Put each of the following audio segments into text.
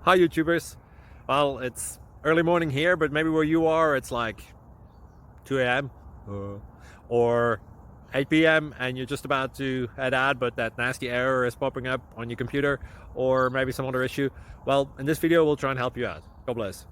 Hi YouTubers. Well, it's early morning here, but maybe where you are it's like 2 a.m. or 8 p.m. and you're just about to head out, but that nasty error is popping up on your computer, or maybe some other issue. Well, in this video we'll try and help you out. God bless.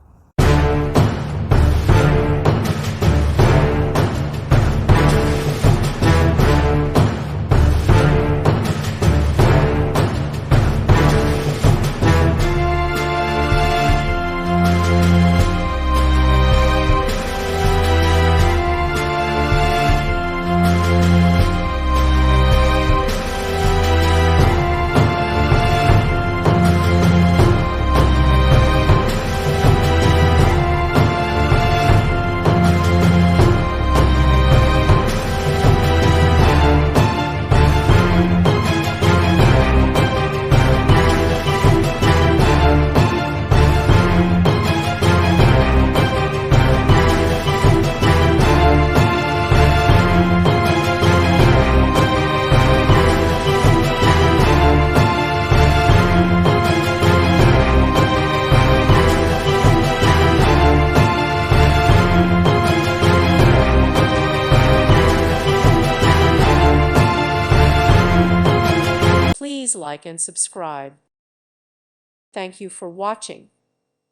Please like and subscribe. Thank you for watching.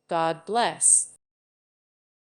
God bless.